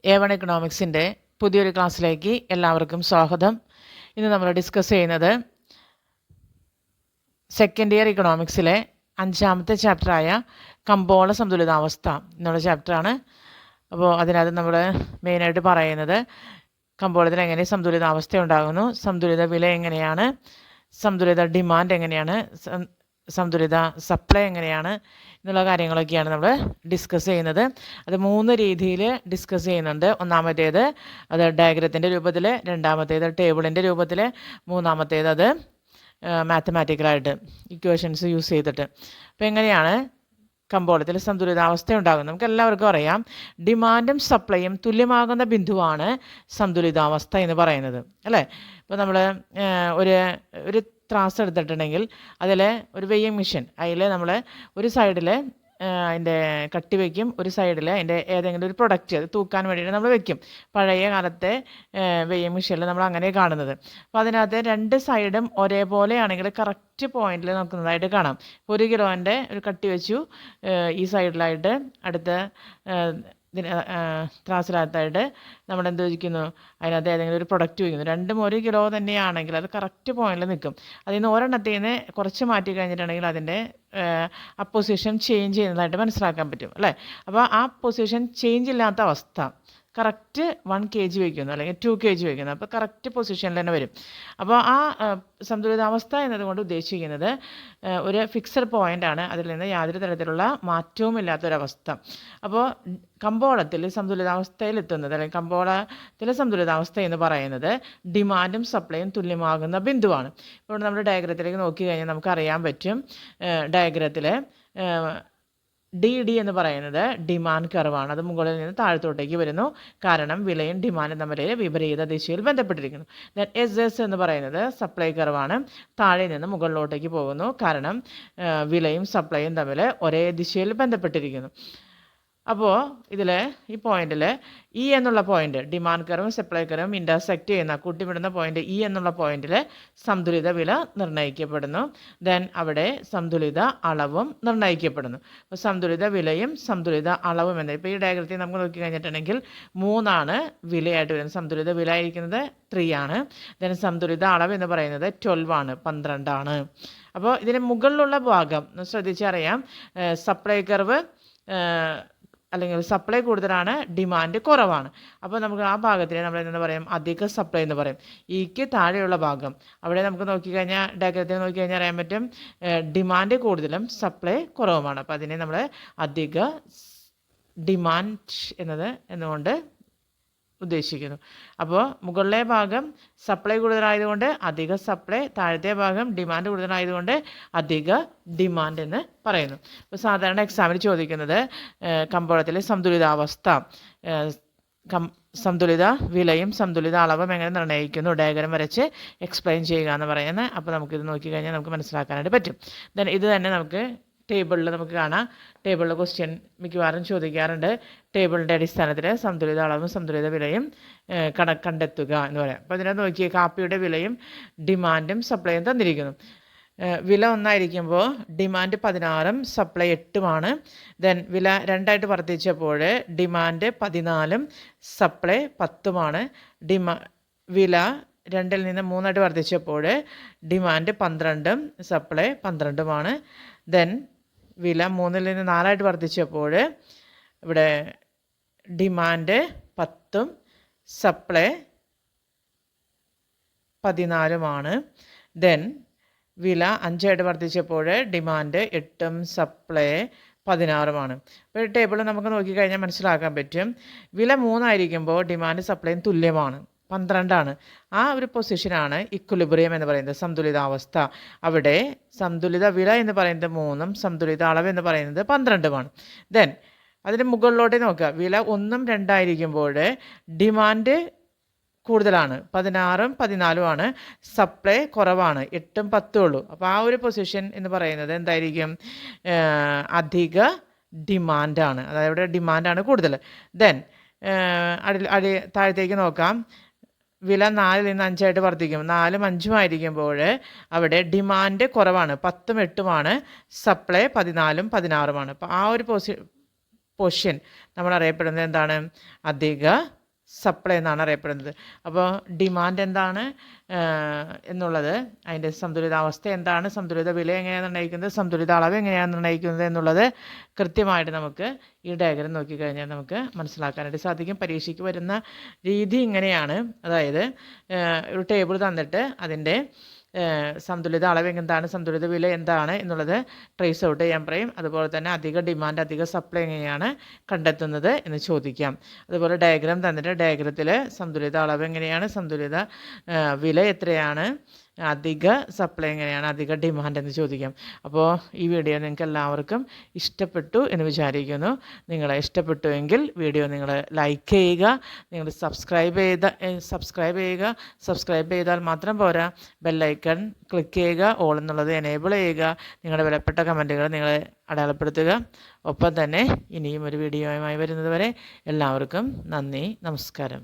A1 എക്കണോമിക്സിൻ്റെ പുതിയൊരു ക്ലാസ്സിലേക്ക് എല്ലാവർക്കും സ്വാഗതം. ഇന്ന് നമ്മൾ ഡിസ്കസ് ചെയ്യുന്നത് സെക്കൻഡ് ഇയർ ഇക്കണോമിക്സിലെ 5ാമത്തെ ചാപ്റ്ററായ കമ്പോള സന്തുലിതാവസ്ഥ എന്നുള്ള ചാപ്റ്ററാണ്. അപ്പോൾ അതിനകത്ത് നമ്മൾ മെയിനായിട്ട് പറയുന്നത് കമ്പോളത്തിൽ എങ്ങനെ സന്തുലിതാവസ്ഥ ഉണ്ടാകുന്നു, സന്തുലിത വില എങ്ങനെയാണ്, സന്തുലിത ഡിമാൻഡ് എങ്ങനെയാണ്, സന്തുലിത സപ്ലൈ എങ്ങനെയാണ് എന്നുള്ള കാര്യങ്ങളൊക്കെയാണ് നമ്മൾ ഡിസ്കസ് ചെയ്യുന്നത്. അത് 3 രീതിയിൽ ഡിസ്കസ് ചെയ്യുന്നുണ്ട്. ഒന്നാമത്തേത് അത് ഡയഗ്രത്തിൻ്റെ രൂപത്തിൽ, രണ്ടാമത്തേത് ടേബിളിൻ്റെ രൂപത്തിൽ, മൂന്നാമത്തേത് അത് മാത്തമാറ്റിക്കലായിട്ട് ഇക്വേഷൻസ് യൂസ് ചെയ്തിട്ട്. അപ്പോൾ എങ്ങനെയാണ് കമ്പോളത്തിൽ സന്തുലിതാവസ്ഥ ഉണ്ടാകുന്നത്? നമുക്ക് എല്ലാവർക്കും അറിയാം, ഡിമാൻഡും സപ്ലൈയും തുല്യമാകുന്ന ബിന്ദുവാണ് സന്തുലിതാവസ്ഥ എന്ന് പറയുന്നത്, അല്ലേ? ഇപ്പോൾ നമ്മൾ ഒരു ത്രാസ് എടുത്തിട്ടുണ്ടെങ്കിൽ അതിൽ ഒരു വെയ്യിങ് മെഷീൻ, അതിൽ നമ്മൾ ഒരു സൈഡിൽ അതിൻ്റെ കട്ടി വയ്ക്കും, ഒരു സൈഡിൽ അതിൻ്റെ ഏതെങ്കിലും ഒരു പ്രൊഡക്റ്റ് അത് തൂക്കാൻ വേണ്ടിയിട്ട് നമ്മൾ വെക്കും. പഴയ കാലത്തെ വെയ്യിങ് മെഷീനിൽ നമ്മൾ അങ്ങനെ കാണുന്നത്. അപ്പോൾ അതിനകത്ത് 2 സൈഡും ഒരേപോലെ ആണെങ്കിൽ കറക്റ്റ് പോയിന്റിൽ നോക്കുന്നതായിട്ട് കാണാം. 1 കിലോൻ്റെ ഒരു കട്ടി വെച്ചു ഈ സൈഡിലായിട്ട്, അടുത്ത ത്രാസിനകത്തായിട്ട് നമ്മൾ എന്ത് വയ്ക്കുന്നു, അതിനകത്ത് ഏതെങ്കിലും ഒരു പ്രൊഡക്റ്റ് വയ്ക്കുന്നു. 2ഉം 1 കിലോ തന്നെയാണെങ്കിൽ അത് കറക്റ്റ് പോയിന്റിൽ നിൽക്കും. അതിൽ നിന്ന് ഒരെണ്ണത്തിൽ നിന്ന് കുറച്ച് മാറ്റി കഴിഞ്ഞിട്ടുണ്ടെങ്കിൽ അതിൻ്റെ ആ പൊസിഷൻ ചേഞ്ച് ചെയ്യുന്നതായിട്ട് മനസ്സിലാക്കാൻ പറ്റും, അല്ലേ? അപ്പോൾ ആ പൊസിഷൻ ചേഞ്ച് ഇല്ലാത്ത അവസ്ഥ, കറക്റ്റ് 1 kg വയ്ക്കുന്നു അല്ലെങ്കിൽ 2 kg വയ്ക്കുന്നു, അപ്പോൾ കറക്റ്റ് പൊസിഷനിൽ തന്നെ വരും. അപ്പോൾ ആ സന്തുലിതാവസ്ഥ എന്നതുകൊണ്ട് ഉദ്ദേശിക്കുന്നത് ഒരു ഫിക്സഡ് പോയിൻ്റാണ്, അതിൽ നിന്ന് യാതൊരു തരത്തിലുള്ള മാറ്റവും ഇല്ലാത്തൊരവസ്ഥ. അപ്പോൾ കമ്പോളത്തിൽ സന്തുലിതാവസ്ഥയിലെത്തുന്നത്, അല്ലെങ്കിൽ കമ്പോളത്തിലെ സന്തുലിതാവസ്ഥ എന്ന് പറയുന്നത് ഡിമാൻഡും സപ്ലൈയും തുല്യമാകുന്ന ബിന്ദുവാണ്. ഇപ്പോൾ നമ്മുടെ ഡയഗ്രത്തിലേക്ക് നോക്കി കഴിഞ്ഞാൽ നമുക്കറിയാൻ പറ്റും, ഡയഗ്രത്തിൽ ഡി എന്ന് പറയുന്നത് ഡിമാൻഡ് കർവാണ്. അത് മുകളിൽ നിന്ന് താഴത്തോട്ടേക്ക് വരുന്നു, കാരണം വിലയും ഡിമാൻഡും തമ്മിൽ വിപരീത ദിശയിൽ ബന്ധപ്പെട്ടിരിക്കുന്നു. ദെൻ എസ് എന്ന് പറയുന്നത് സപ്ലൈ കർവാണ്. താഴെ നിന്ന് മുകളിലോട്ടേക്ക് പോകുന്നു, കാരണം വിലയും സപ്ലൈയും തമ്മിൽ ഒരേ ദിശയിൽ ബന്ധപ്പെട്ടിരിക്കുന്നു. അപ്പോൾ ഇതിൽ ഈ പോയിന്റിൽ ഇ എന്നുള്ള പോയിന്റ്, ഡിമാൻഡ് കർവും സപ്ലൈ കർവും ഇൻ്റർസെക്റ്റ് ചെയ്യുന്ന, കൂട്ടിവിടുന്ന പോയിന്റ് ഇ എന്നുള്ള പോയിന്റിൽ സന്തുലിത വില നിർണ്ണയിക്കപ്പെടുന്നു. ദെൻ അവിടെ സന്തുലിത അളവും നിർണ്ണയിക്കപ്പെടുന്നു. അപ്പോൾ സന്തുലിത വിലയും സന്തുലിത അളവും എന്ന്, ഇപ്പോൾ ഈ ഡയഗ്രത്തിൽ നമുക്ക് നോക്കി കഴിഞ്ഞിട്ടുണ്ടെങ്കിൽ 3 വിലയായിട്ട് വരുന്നത്. സന്തുലിത വില ആയിരിക്കുന്നത് 3 ആണ്. ദെൻ സന്തുലിത അളവ് എന്ന് പറയുന്നത് 12 ആണ്, 12. അപ്പോൾ ഇതിന് മുകളിലുള്ള ഭാഗം ശ്രദ്ധിച്ചറിയാം, സപ്ലൈ കർവ് അല്ലെങ്കിൽ സപ്ലൈ കൂടുതലാണ്, ഡിമാൻഡ് കുറവാണ്. അപ്പോൾ നമുക്ക് ആ ഭാഗത്തിന് നമ്മൾ എന്താ പറയും, അധിക സപ്ലൈ എന്ന് പറയും. ഈക്ക് താഴെയുള്ള ഭാഗം, അവിടെ നമുക്ക് നോക്കിക്കഴിഞ്ഞാൽ ഡയഗ്രത്തിൽ നോക്കിക്കഴിഞ്ഞാൽ അറിയാൻ പറ്റും, ഡിമാൻഡ് കൂടുതലും സപ്ലൈ കുറവുമാണ്. അപ്പോൾ അതിനെ നമ്മൾ അധിക ഡിമാൻഡ് എന്നുകൊണ്ട് ഉദ്ദേശിക്കുന്നു. അപ്പോൾ മുകളിലെ ഭാഗം സപ്ലൈ കൂടുതലായതുകൊണ്ട് അധിക സപ്ലൈ, താഴത്തെ ഭാഗം ഡിമാൻഡ് കൂടുതലായതുകൊണ്ട് അധിക ഡിമാൻഡ് എന്ന് പറയുന്നു. അപ്പോൾ സാധാരണ എക്സാമിന് ചോദിക്കുന്നത് കമ്പോളത്തിലെ സന്തുലിതാവസ്ഥ, സന്തുലിത വിലയും സന്തുലിത അളവും എങ്ങനെ നിർണ്ണയിക്കുന്നു, ഡയഗ്രം വരച്ച് എക്സ്പ്ലെയിൻ ചെയ്യുക എന്ന് പറയുന്നത്. അപ്പോൾ നമുക്കിത് നോക്കിക്കഴിഞ്ഞാൽ നമുക്ക് മനസ്സിലാക്കാനായിട്ട് പറ്റും. ദെൻ ഇത് തന്നെ നമുക്ക് ടേബിളിൽ നമുക്ക് കാണാം. ടേബിളിൽ ക്വസ്റ്റ്യൻ മിക്കവാറും ചോദിക്കാറുണ്ട്. ടേബിളിൻ്റെ അടിസ്ഥാനത്തിൽ സന്തുലിത അളവും സന്തുലിത വിലയും കണ്ടെത്തുക എന്ന് പറയാം. അപ്പോൾ ഇതിനകത്ത് നോക്കിയ കാപ്പിയുടെ വിലയും ഡിമാൻഡും സപ്ലൈയും തന്നിരിക്കുന്നു. വില 1 ഡിമാൻഡ് 16ഉം സപ്ലൈ 8ഉമാണ്. ദെൻ വില 2 വർദ്ധിച്ചപ്പോൾ ഡിമാൻഡ് 14ഉം സപ്ലൈ 10ഉമാണ്. വില 2ൽ നിന്ന് 3 വർദ്ധിച്ചപ്പോൾ ഡിമാൻഡ് 12ഉം സപ്ലൈ 12ഉമാണ്. ദെൻ വില 3ൽ നിന്ന് 4 വർദ്ധിച്ചപ്പോൾ ഇവിടെ ഡിമാൻഡ് 10ഉം സപ്ലൈ 14ഉമാണ്. ദെൻ വില 5 വർദ്ധിച്ചപ്പോൾ ഡിമാൻഡ് 8ഉം സപ്ലൈ 16ഉമാണ്. ഇപ്പോൾ ടേബിൾ നമുക്ക് നോക്കിക്കഴിഞ്ഞാൽ മനസ്സിലാക്കാൻ പറ്റും, വില 3 ഡിമാൻഡ് സപ്ലൈയും തുല്യമാണ്, 12ആണ്. ആ ഒരു പൊസിഷനാണ് ഇക്വിലിബ്രിയം എന്ന് പറയുന്നത്, സന്തുലിതാവസ്ഥ. അവിടെ സന്തുലിത വില എന്ന് പറയുന്നത് 3ഉം സന്തുലിത അളവ് എന്ന് പറയുന്നത് 12ഉമാണ്. ദെൻ അതിന് മുകളിലോട്ട് നോക്കുക, വില 1ഉം 2 ഡിമാൻഡ് കൂടുതലാണ്, 16ഉം 14ഉമാണ്, സപ്ലൈ കുറവാണ്, 8ഉം 10ഉം ഉള്ളൂ. അപ്പോൾ ആ ഒരു പൊസിഷൻ എന്ന് പറയുന്നത് എന്തായിരിക്കും, അധിക ഡിമാൻഡാണ്, അതായത് ഇവിടെ ഡിമാൻഡാണ് കൂടുതൽ. ദെൻ താഴത്തേക്ക് നോക്കാം, വില 4ൽ നിന്ന് 5 വർദ്ധിക്കും, 4ഉം 5ഉം അവിടെ ഡിമാൻഡ് കുറവാണ്, 10ഉം 8ഉമാണ്, സപ്ലൈ 14ഉം 16ഉമാണ്. അപ്പോൾ ആ ഒരു പൊസിഷൻ നമ്മൾ അറിയപ്പെടുന്നത് എന്താണ്? അധിക സപ്ലൈ എന്നാണ് അറിയപ്പെടുന്നത്. അപ്പോൾ ഡിമാൻഡ് എന്താണ് എന്നുള്ളത്, അതിൻ്റെ സന്തുലിതാവസ്ഥ എന്താണ്, സന്തുലിത വില എങ്ങനെയാണ് നിർണ്ണയിക്കുന്നത്, സന്തുലിത അളവ് എങ്ങനെയാണ് നിർണ്ണയിക്കുന്നത് എന്നുള്ളത് കൃത്യമായിട്ട് നമുക്ക് ഈ ഡയഗ്രം നോക്കിക്കഴിഞ്ഞാൽ നമുക്ക് മനസ്സിലാക്കാനായിട്ട് സാധിക്കും. പരീക്ഷയ്ക്ക് വരുന്ന രീതി ഇങ്ങനെയാണ്. അതായത് ഒരു ടേബിൾ തന്നിട്ട് അതിൻ്റെ സന്തുലിത അളവ് എന്താണ്, സന്തുലിത വില എന്താണ് എന്നുള്ളത് ട്രേസ് ഔട്ട് ചെയ്യാൻ പറയും. അതുപോലെ തന്നെ അധിക ഡിമാൻഡ് അധിക സപ്ലൈ എങ്ങനെയാണ് കണ്ടെത്തുന്നത് എന്ന് ചോദിക്കാം. അതുപോലെ ഡയഗ്രാം തന്നിട്ട് ഡയഗ്രത്തിൽ സന്തുലിത അളവ് എങ്ങനെയാണ്, സന്തുലിത വില എത്രയാണ്, അധിക സപ്ലൈ എങ്ങനെയാണ്, അധിക ഡിമാൻഡ് എന്ന് ചോദിക്കാം. അപ്പോൾ ഈ വീഡിയോ നിങ്ങൾക്ക് എല്ലാവർക്കും ഇഷ്ടപ്പെട്ടു എന്ന് വിചാരിക്കുന്നു. നിങ്ങളെ ഇഷ്ടപ്പെട്ടുവെങ്കിൽ വീഡിയോ നിങ്ങൾ ലൈക്ക് ചെയ്യുക, നിങ്ങൾ സബ്സ്ക്രൈബ് ചെയ്യുക. സബ്സ്ക്രൈബ് ചെയ്താൽ മാത്രം പോരാ, ബെല്ലൈക്കൺ ക്ലിക്ക് ചെയ്യുക, ഓൾ എന്നുള്ളത് എനേബിൾ ചെയ്യുക. നിങ്ങളുടെ വിലപ്പെട്ട കമൻറ്റുകൾ നിങ്ങൾ അടയാളപ്പെടുത്തുക. ഒപ്പം തന്നെ ഇനിയും ഒരു വീഡിയോയുമായി വരുന്നത് വരെ എല്ലാവർക്കും നന്ദി, നമസ്കാരം.